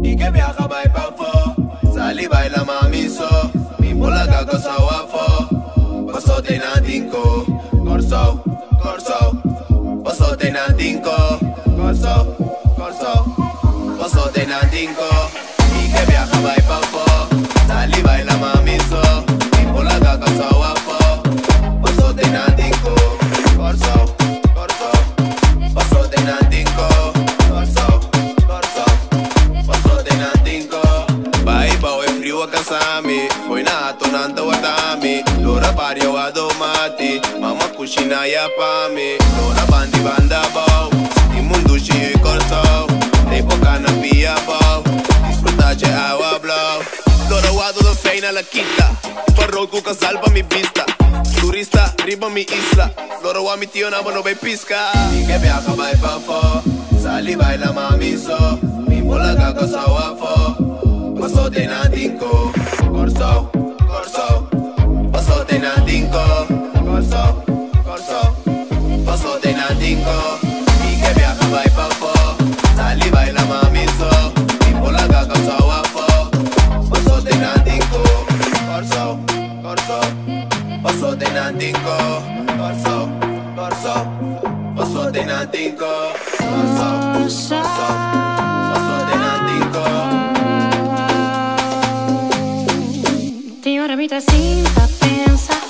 Y que viaja vai pa fo, sali baila mami so, mi mola gago sa wafo, paso te na dinko, corso, corso, paso te na dinko, corso, corso, paso te na dinko. Y que viaja vai pa fo, sali baila mami so, mi mola gago sa wafo, paso te na dinko, corso, corso, paso te na dinko, corso, corso, paso te na dinko. Vai bau e frio a casami, foi nato nanta guardami, l'ora vario a domati, mamma cucina ya pami, l'ora bandi banda bau, di mundo ci i corso, dei poca na via bau, disfrutace agua blau, l'ora guardo da feina la chitta, parro cu casal pa mi vista, turista riba mi isla, l'ora wa mi tio na no vai pisca. Y que viaja vai pa fo, sali baila mami so, mi mola gago sa wafo, paso te na dinko, corso, corso, paso te na dinko, corso, corso, paso te na dinko. Y que viaja vai pa fo, sali baila mami so, mi mola gago sa wafo, paso te na dinko, corso, corso, paso te na dinko, corso, corso, paso te na dinko, corso, corso, paso te na dinko. Tem hora me tá assim pra pensar,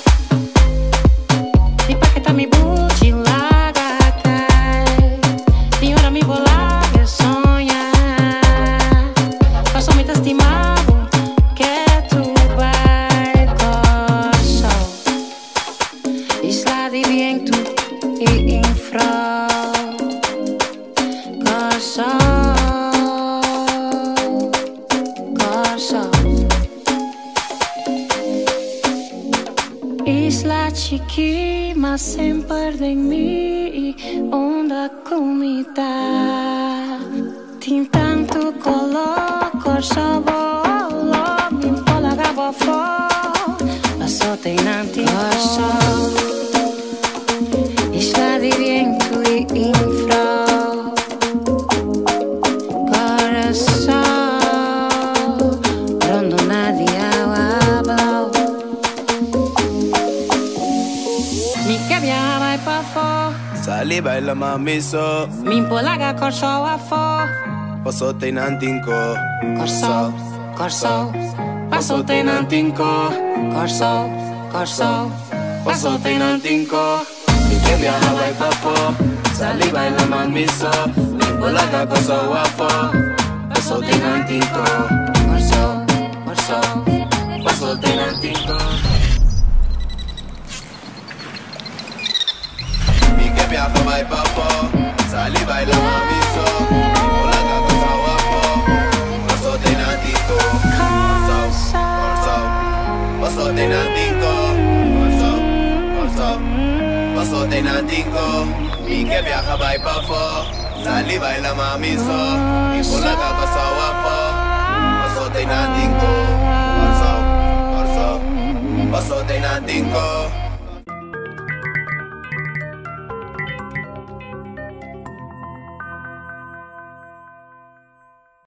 e pra que tá me buti larga cai. Tem hora me bolar e sonhar, passo me tá estimado que tu vai corso, isla de viento e infra corso, corso. Isla chiqui, mas sem perder em mim, onda comida. Tem tanto color, corso bolo, me empola gabo fo, passo tem nanti corso, isla de viento e infra coração, rondo nadie agua blau. Mi che vai pa fo, Sali baila mami so, mi impolaga corso a fo, paso te na dinko, corso, corso, passo te nantinco, corso, corso, passo te nantinco. y que viaja vai pa fo, sali baila mami so, mi bolaga coso wafo, paso te na dinko, Corso, corso, paso te na dinko. Y que viaja vai pa fo, sali baila mami so, mi bolaga coso wafo, paso te na dinko, corso, corso, paso te na dinko, corso, corso, paso te na dinko. Y que viaja vai pa fo, sali baila mami so, mi bolaga coso wafo, paso te na dinko, corso, corso, paso te na dinko.